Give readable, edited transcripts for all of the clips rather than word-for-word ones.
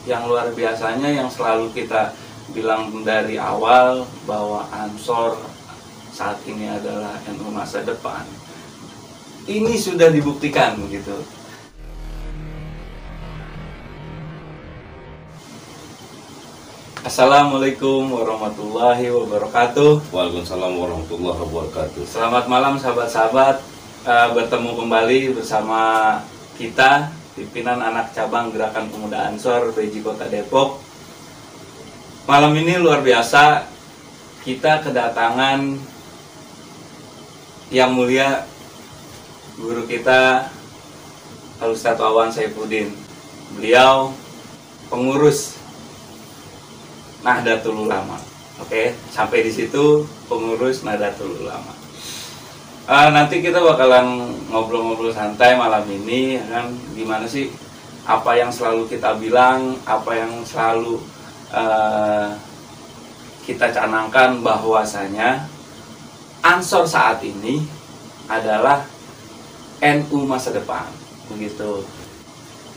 yang luar biasanya yang selalu kita bilang dari awal bahwa Ansor saat ini adalah NU masa depan. Ini sudah dibuktikan begitu. Assalamualaikum warahmatullahi wabarakatuh. Waalaikumsalam warahmatullahi wabarakatuh. Selamat malam sahabat-sahabat, bertemu kembali bersama kita, pimpinan anak cabang Gerakan Pemuda Ansor PJ Kota Depok. Malam ini luar biasa, kita kedatangan yang mulia guru kita Al-Ustadz Wawan Saifuddin. Beliau pengurus Nahdlatul Ulama. Oke, sampai di situ pengurus Nahdlatul Ulama. Nanti kita bakalan ngobrol-ngobrol santai malam ini, kan? Gimana sih apa yang selalu kita bilang, apa yang selalu kita canangkan, bahwasanya Ansor saat ini adalah NU masa depan, begitu.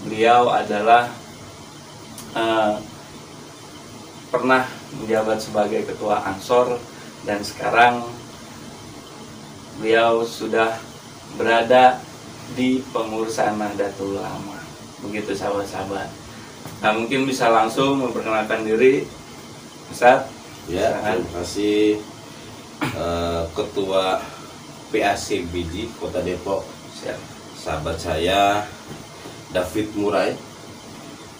Beliau adalah pernah menjabat sebagai ketua Ansor dan sekarang beliau sudah berada di pengurusan Nahdlatul Ulama, begitu sahabat-sahabat. Nah, mungkin bisa langsung memperkenalkan diri, Ustaz. Ya, terima kasih. Ketua PAC BJ Kota Depok. Siap. Sahabat saya David Murai,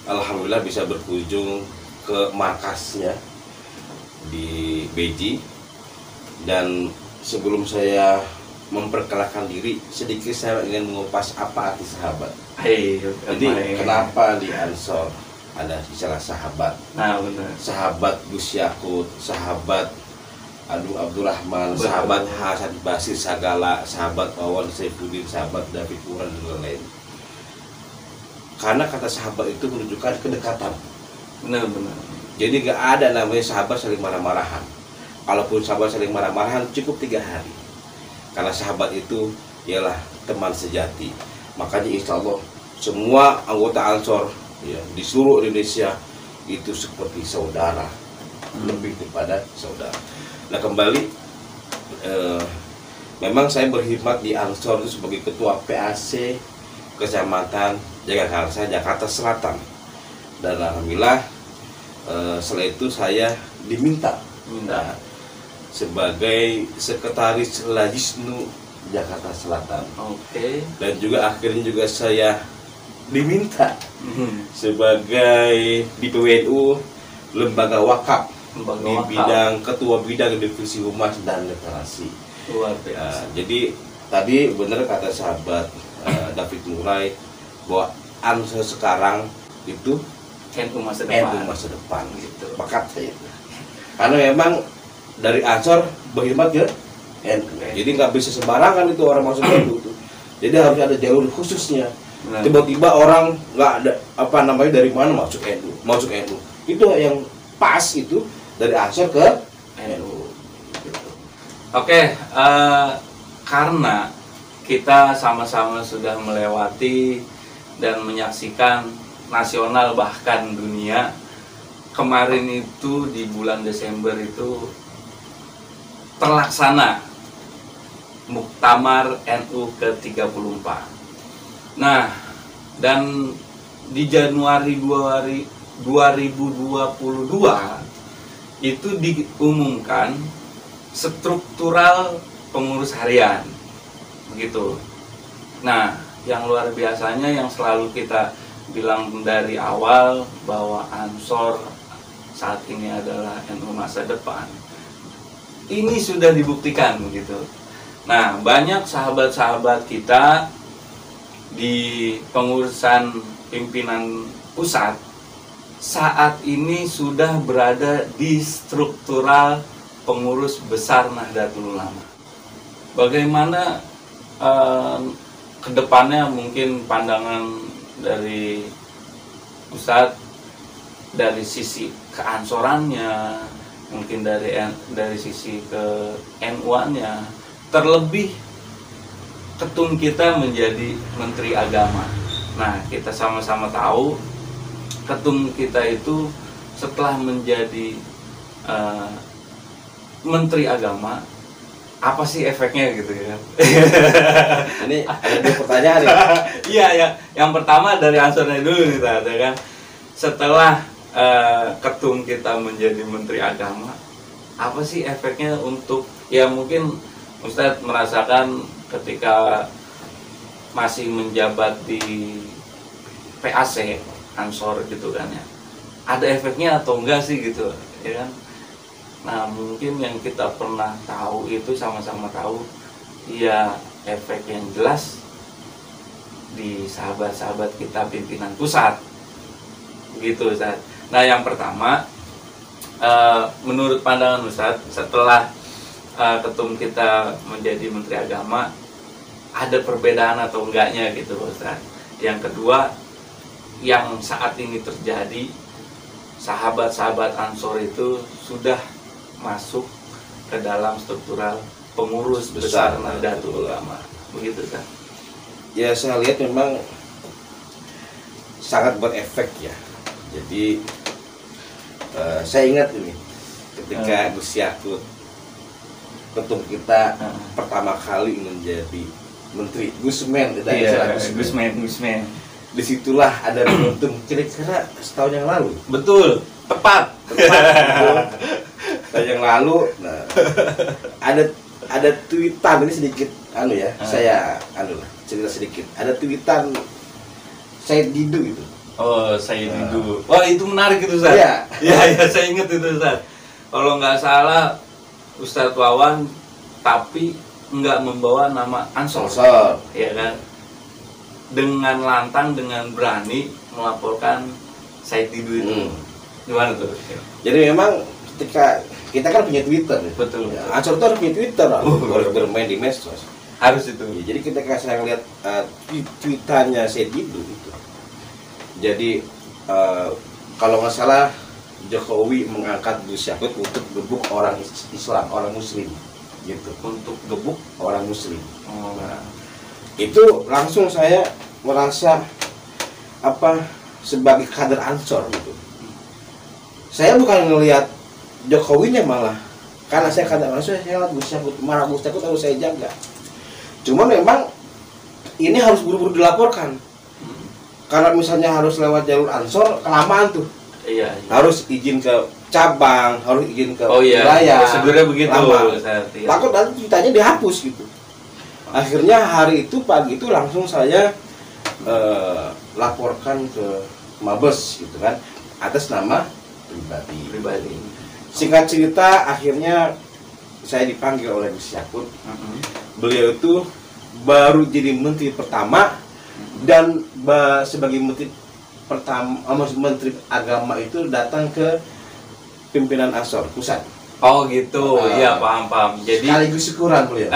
alhamdulillah bisa berkunjung ke markasnya di BJ. Dan sebelum saya memperkenalkan diri, sedikit saya ingin mengupas apa arti sahabat. Jadi kenapa di Ansor ada istilah sahabat? Nah, benar. Sahabat Gus Yakut, sahabat Abdurrahman, sahabat Hasan Basir Sagala, sahabat Wawan Saifuddin, sahabat David Murai, dan lain-lain. Karena kata sahabat itu menunjukkan kedekatan. Benar-benar. Jadi nggak ada namanya sahabat saling marah-marahan. Kalaupun sahabat saling marah-marahan cukup 3 hari. Karena sahabat itu ialah teman sejati. Makanya insya Allah semua anggota Ansor ya, di seluruh Indonesia itu seperti saudara, lebih daripada saudara. Nah, kembali memang saya berkhidmat di Ansor itu sebagai ketua PAC Kecamatan Jagakarsa, Jakarta Selatan. Dan alhamdulillah setelah itu saya diminta sebagai sekretaris Lajisnu Jakarta Selatan. Oke. Dan juga akhirnya juga saya diminta sebagai di PWNU lembaga wakaf di bidang ketua bidang divisi humas dan literasi. Luar biasa. Jadi tadi benar kata sahabat David Murai bahwa Ansor sekarang itu NU masa depan. NU masa depan gitu. Bakat saya. Karena memang dari Ansor berkhidmat ke NU. Jadi nggak bisa sembarangan itu orang masuk NU itu. Jadi harus ada jalur khususnya. Tiba-tiba orang nggak ada dari mana masuk NU. Itu yang pas itu dari Ansor ke NU. Gitu. Oke, karena kita sama-sama sudah melewati dan menyaksikan nasional bahkan dunia, kemarin itu di bulan Desember itu terlaksana Muktamar NU ke-34. Nah, dan di Januari 2022 itu diumumkan struktural pengurus harian, begitu. Nah, yang luar biasanya yang selalu kita bilang dari awal bahwa Ansor saat ini adalah NU masa depan. Ini sudah dibuktikan begitu. Nah, banyak sahabat-sahabat kita di pengurusan pimpinan pusat saat ini sudah berada di struktural pengurus besar Nahdlatul Ulama. Bagaimana kedepannya mungkin pandangan dari Ustadz dari sisi keansorannya, mungkin dari sisi ke NU-nya, terlebih ketum kita menjadi Menteri Agama. Nah, kita sama-sama tahu ketum kita itu setelah menjadi Menteri Agama, apa sih efeknya gitu ya? Ini ada dua pertanyaan ya. Iya ya, yang pertama dari Ansornya dulu nih ya kan. Setelah ketum kita menjadi Menteri Agama, apa sih efeknya untuk, ya mungkin Ustadz merasakan ketika masih menjabat di PAC Ansor gitu kan ya, ada efeknya atau enggak sih gitu ya kan. Nah mungkin yang kita pernah tahu itu, sama-sama tahu ya, efek yang jelas di sahabat-sahabat kita pimpinan pusat gitu Ustadz. Nah yang pertama, menurut pandangan Ustadz, setelah ketum kita menjadi Menteri Agama, ada perbedaan atau enggaknya gitu Ustadz. Yang kedua, yang saat ini terjadi, sahabat-sahabat Ansor itu sudah masuk ke dalam struktural pengurus besar Nahdlatul Ulama, begitu kan? Ya saya lihat memang sangat berefek ya. Jadi saya ingat ini ketika Gus Yakut, ketum kita pertama kali menjadi menteri, Gusmen, Gusmen. Disitulah ada momentum kira-kira setahun yang lalu. Betul, tepat. Setahun yang lalu, nah, ada tweetan ini sedikit saya cerita sedikit. Ada tweetan Said Didu itu. Oh, Said Didu. Wah, itu menarik itu, Ustaz. Iya. Ya, saya ingat itu, Ustaz. Kalau nggak salah Ustadz Wawan, tapi nggak membawa nama Ansor. Ya kan? Dengan lantang, dengan berani melaporkan Said Didu itu. Gimana tuh? Jadi memang ketika kita kan punya Twitter. Betul. Ya, Ansor itu harus punya Twitter, harus bermain di medsos. Harus itu. Ya, jadi ketika saya lihat tweetannya Said Didu itu, jadi kalau nggak salah Jokowi mengangkat Gus Yakut untuk gebuk orang Islam, orang Muslim, gitu. Untuk gebuk orang Muslim. Nah, itu langsung saya merasa sebagai kader Ansor gitu. Saya bukan ngelihat Jokowinya malah, karena saya kader Ansor, saya lihat Gus Yakut, marah Gus Yakut harus saya jaga. Cuman memang ini harus buru-buru dilaporkan. Karena misalnya harus lewat jalur Ansor, kelamaan tuh. Iya. Harus izin ke cabang, harus izin ke wilayah. Sebenarnya begitu. Takut nanti ceritanya dihapus gitu. Akhirnya hari itu pagi itu langsung saya laporkan ke Mabes gitu kan, atas nama pribadi. Singkat cerita, akhirnya saya dipanggil oleh Gus Yakut. Beliau itu baru jadi menteri pertama, dan sebagai menteri pertama, menteri agama itu datang ke pimpinan Ansor pusat. Oh gitu, iya paham. Jadi sekaligus syukuran beliau.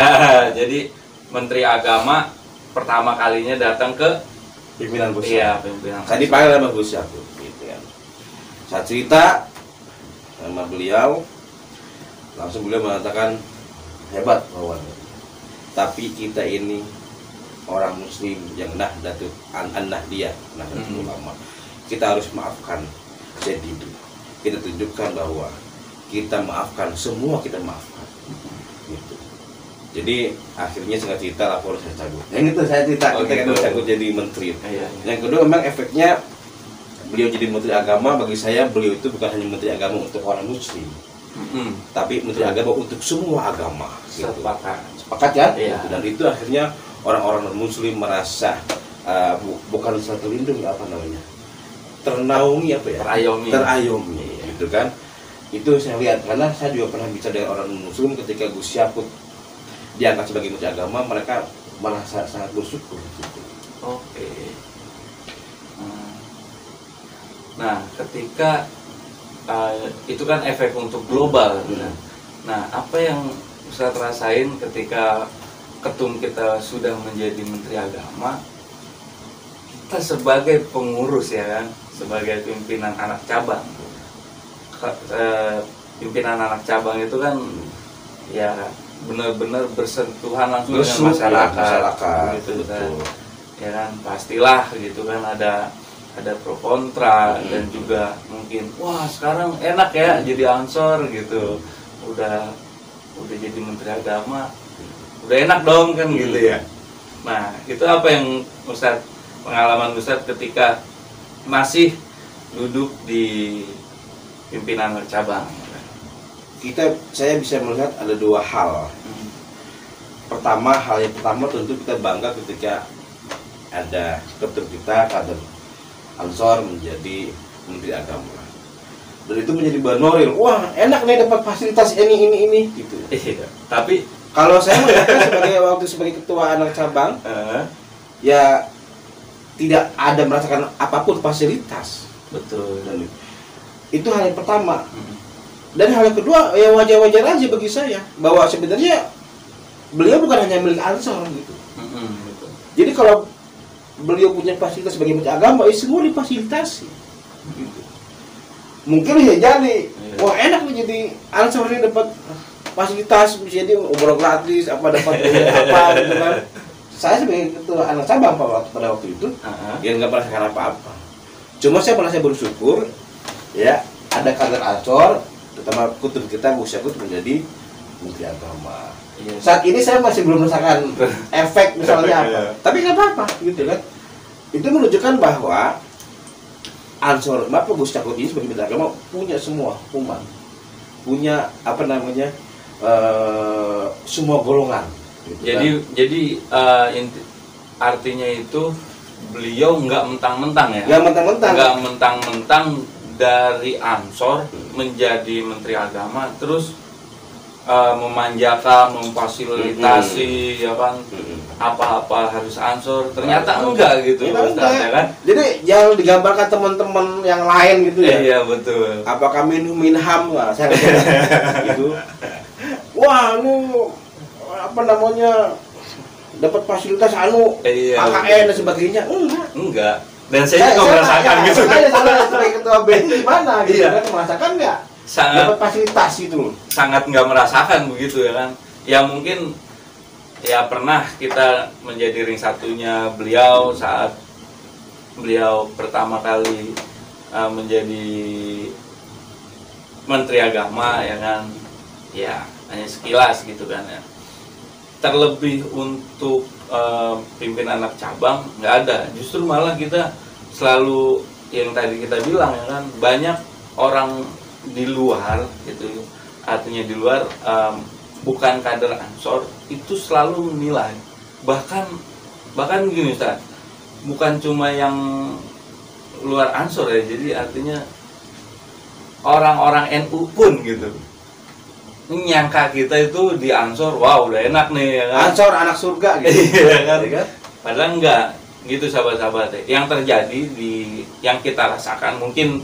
Jadi Menteri Agama pertama kalinya datang ke pimpinan pusat. Iya, pimpinan. Saya dipanggil sama Gus Yakut, gitu kan. Saya cerita sama beliau, langsung beliau mengatakan, hebat Wawan. Tapi kita ini orang Muslim yang Nahdlatul Ulama. Kita harus maafkan Said Didu. Kita tunjukkan bahwa kita maafkan, semua kita maafkan. Gitu. Jadi akhirnya singkat cerita lapor saya cabut. Yang itu saya cerita ketika Gus Yakut jadi menteri. Yang kedua memang efeknya beliau jadi menteri agama, bagi saya beliau itu bukan hanya menteri agama untuk orang Muslim, tapi menteri agama untuk semua agama. Gitu. Sepakat ya? Iya. Dan itu akhirnya orang-orang non-Muslim merasa bukan terlindungi, ternaungi, terayomi, gitu kan? Itu saya lihat, karena saya juga pernah bicara dengan orang non-Muslim ketika Gus Yakut diangkat sebagai menteri agama, mereka merasa sangat bersyukur. Gitu. Oke. Nah, ketika itu kan efek untuk global. Nah, apa yang Ustadz rasain ketika ketum kita sudah menjadi menteri agama, kita sebagai pengurus ya kan, sebagai pimpinan anak cabang, pimpinan anak cabang itu kan ya benar-benar bersentuhan langsung dengan masyarakat gitu kan. Ya kan, pastilah gitu kan ada ada pro kontra dan juga mungkin wah sekarang enak ya jadi Ansor gitu, udah jadi Menteri Agama udah enak dong kan gitu ya. Nah itu apa yang Ustadz, pengalaman Ustadz ketika masih duduk di pimpinan cabang? Saya bisa melihat ada dua hal. Pertama, hal yang pertama tentu kita bangga ketika ada ketum kita, kader Ansor menjadi Menteri Agama. Dan itu menjadi banoril. Wah, enak nih dapat fasilitas ini gitu. Tapi kalau saya melihatnya sebagai ketua anak cabang, ya tidak ada merasakan apapun fasilitas. Betul. Dan itu hal yang pertama. Dan hal yang kedua, ya wajar-wajar aja bagi saya bahwa sebenarnya beliau bukan hanya milik Ansor gitu. Betul. Jadi kalau beliau punya fasilitas sebagai Menteri Agama, ya semua difasilitasi. Gitu. Mungkin ya jadi, wah enak nih jadi Ansor ini dapat fasilitas, jadi umroh gratis, apa dapat apa gitu kan. Saya sebagai ketua anak cabang pada waktu itu, ya nggak merasakan apa-apa. Cuma saya merasa bersyukur, ya ada kader Ansor, terutama kutub kita Gus Yakut menjadi Menteri Agama. Saat ini saya masih belum merasakan efek misalnya apa, tapi nggak apa-apa gitu kan. Itu menunjukkan bahwa Ansor, Gus Yakut ini sebagai Menteri Agama punya semua umat, punya apa namanya semua golongan. Gitu jadi artinya itu beliau nggak mentang-mentang ya? Nggak mentang-mentang dari Ansor menjadi Menteri Agama terus memanjakan, memfasilitasi ya kan, apa-apa harus Ansor, ternyata enggak gitu ya, enggak. Kan? Jadi jangan digambarkan teman-teman yang lain gitu ya. Iya betul. Apakah minham lah saya gitu. Wah, lu apa namanya dapat fasilitas KKN dan sebagainya. Enggak. Dan saya juga merasakan gitu. Saya sebagai ketua BEM gimana gitu kan, merasakan enggak? Dapat fasilitas itu. Sangat nggak merasakan begitu ya kan. Ya mungkin ya pernah kita menjadi ring satunya beliau saat beliau pertama kali menjadi Menteri Agama ya kan. Ya hanya sekilas gitu kan ya. Terlebih untuk pimpinan anak cabang nggak ada, justru malah kita selalu yang tadi kita bilang ya kan, banyak orang di luar gitu, artinya di luar bukan kader Ansor itu selalu menilai, bahkan gini Ustaz, bukan cuma yang luar Ansor ya, jadi artinya orang-orang NU pun gitu nyangka kita itu di Ansor, wow udah enak nih ya kan? Ansor anak surga gitu. Iya kan? Padahal enggak gitu sahabat-sahabat. Yang terjadi yang kita rasakan mungkin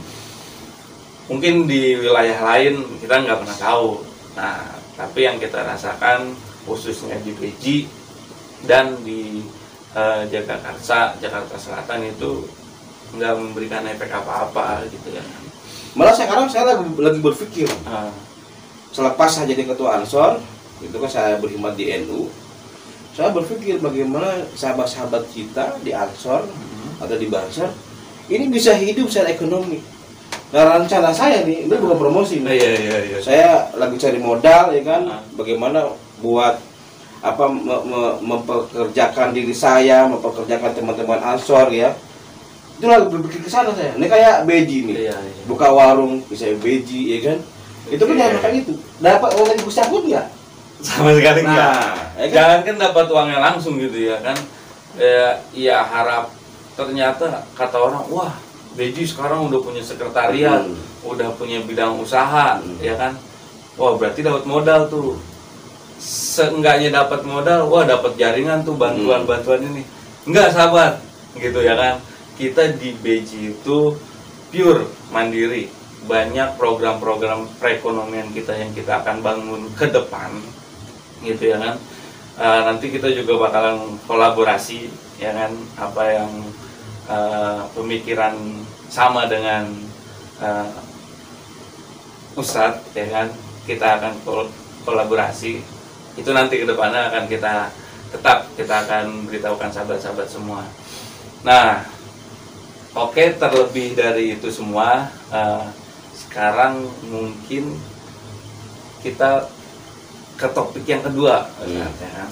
di wilayah lain kita nggak pernah tahu. Nah tapi yang kita rasakan khususnya di Beji dan di Jagakarsa, Jakarta Selatan itu nggak memberikan efek apa-apa gitu ya. Malah sekarang saya lagi berpikir. Selepas saya jadi ketua Ansor, itu kan saya berkhidmat di NU. Saya berpikir bagaimana sahabat-sahabat kita di Ansor atau di Bansor ini bisa hidup secara ekonomi. Nah rencana saya nih, ini bukan promosi nih. Iya. Saya lagi cari modal ya kan, bagaimana buat apa mempekerjakan diri saya, mempekerjakan teman-teman Ansor ya. Itu lagi berpikir ke sana saya. Ini kayak Beji nih, buka warung bisa Beji ya kan. Itu kan jangan makan itu. Dapat uang dari Gus Yakut nggak? Sama sekali enggak. Ya kan? Jangan kan dapat uangnya langsung gitu ya kan. Ya harap ternyata kata orang, wah Beji sekarang udah punya sekretariat, udah punya bidang usaha, ya kan. Wah berarti dapat modal tuh. Seenggaknya dapat modal, wah dapat jaringan tuh bantuan-bantuan ini. Enggak sahabat, gitu ya kan. Kita di Beji itu pure mandiri. Banyak program-program perekonomian kita yang kita akan bangun ke depan gitu ya kan. Nanti kita juga bakalan kolaborasi ya kan, apa yang pemikiran sama dengan Ustadz ya kan, kita akan kolaborasi itu nanti ke depannya akan kita akan beritahukan sahabat-sahabat semua. Nah Oke, terlebih dari itu semua, sekarang mungkin kita ke topik yang kedua, Ustadz, ya kan?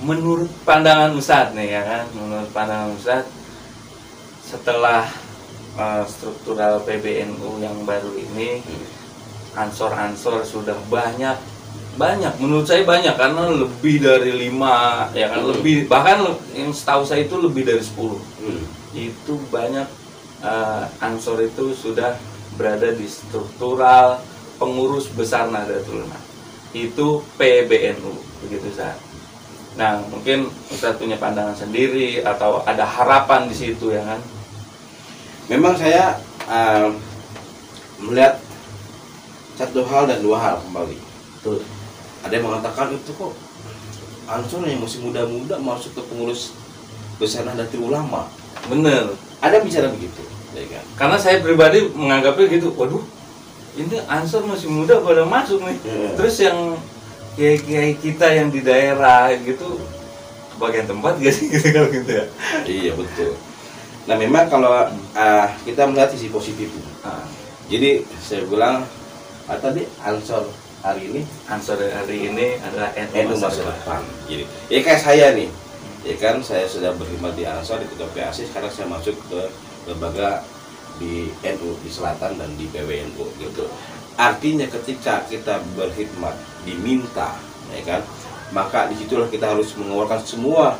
Menurut pandangan Ustadz nih, ya kan? Menurut pandangan Ustadz, setelah struktural PBNU yang baru ini, ansor-ansor sudah banyak, menurut saya banyak, karena lebih dari 5, ya kan? Lebih, bahkan yang setahu saya itu lebih dari 10. Itu banyak ansor itu sudah berada di struktural pengurus besar Nahdlatul Ulama, itu PBNU, begitu Ustaz. Nah, mungkin Ustaz punya pandangan sendiri atau ada harapan di situ, ya kan? Memang saya melihat satu hal dan dua hal kembali. Tuh. Ada yang mengatakan itu kok ansor yang masih muda-muda masuk ke pengurus besar Nahdlatul Ulama. Bener. Ada bicara begitu, ya kan? Karena saya pribadi menganggapnya gitu, waduh, ini ansor masih muda pada masuk nih. Terus yang kiai-kiai kita yang di daerah gitu, kebagian tempat gak sih gitu kalau gitu ya? Iya, betul. Nah, memang kalau kita melihat sisi positifnya. Jadi saya bilang tadi ansor hari ini adalah NU masa depan. Jadi, ya kayak saya nih, ya kan, saya sudah berkhidmat di Ansor, di Ketua PAC, sekarang saya masuk ke lembaga di NU di Selatan dan di PWNU gitu. Artinya ketika kita berkhidmat diminta, ya kan, maka disitulah kita harus mengeluarkan semua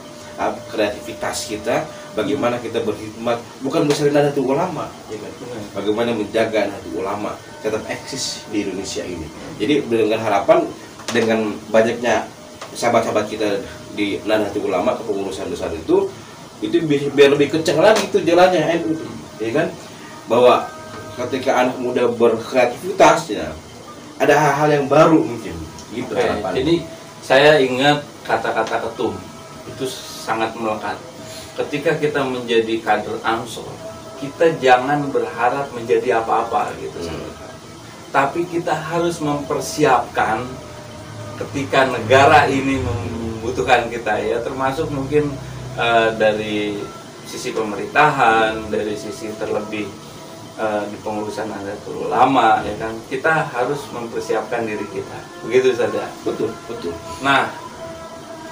kreativitas kita, bagaimana kita berkhidmat bukan besar Nahdlatul Ulama, ya kan? Bagaimana menjaga Nahdlatul Ulama tetap eksis di Indonesia ini. Jadi dengan harapan dengan banyaknya sahabat-sahabat kita di Nahdlatul Ulama kepengurusan besar itu biar lebih kencang lagi itu jalannya NU, ya kan? Bahwa ketika anak muda berkreativitas, ya, ada hal-hal yang baru mungkin gitu. Jadi saya ingat kata-kata ketum itu sangat melekat. Ketika kita menjadi kader Ansor, kita jangan berharap menjadi apa-apa gitu. Tapi kita harus mempersiapkan ketika negara ini membutuhkan kita, ya, termasuk mungkin dari sisi pemerintahan, dari sisi terlebih di pengurusan Nahdlatul Ulama, ya kan, kita harus mempersiapkan diri kita, begitu saja. Betul. Nah,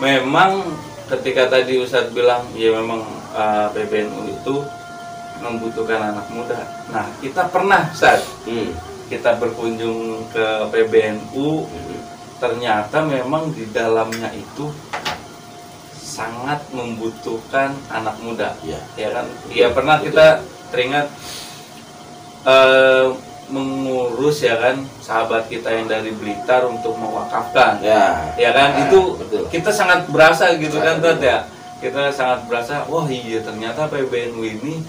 memang ketika tadi Ustadz bilang, ya memang PBNU itu membutuhkan anak muda. Nah, kita pernah, Ustadz, kita berkunjung ke PBNU, ternyata memang di dalamnya itu sangat membutuhkan anak muda, ya kan? Ya pernah kita teringat mengurus, ya kan, sahabat kita yang dari Blitar untuk mewakafkan, ya kan, itu betul. Kita sangat berasa gitu kan, Tat, ya, kita sangat berasa, wah iya ternyata PBNU ini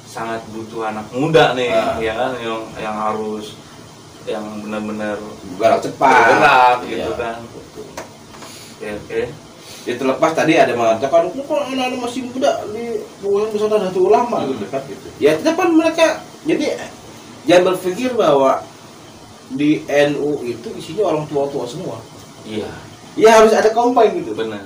sangat butuh anak muda nih, ya kan, yang harus yang benar-benar bergerak cepat, gitu kan. Oke. Ya, terlepas tadi ada mengatakan kok anak-anak masih muda di pengurus besar Nahdlatul Ulama gitu. Ya tetap mereka, jadi jangan berpikir bahwa di NU itu isinya orang tua-tua semua. Iya. Ya harus ada combine gitu. Benar.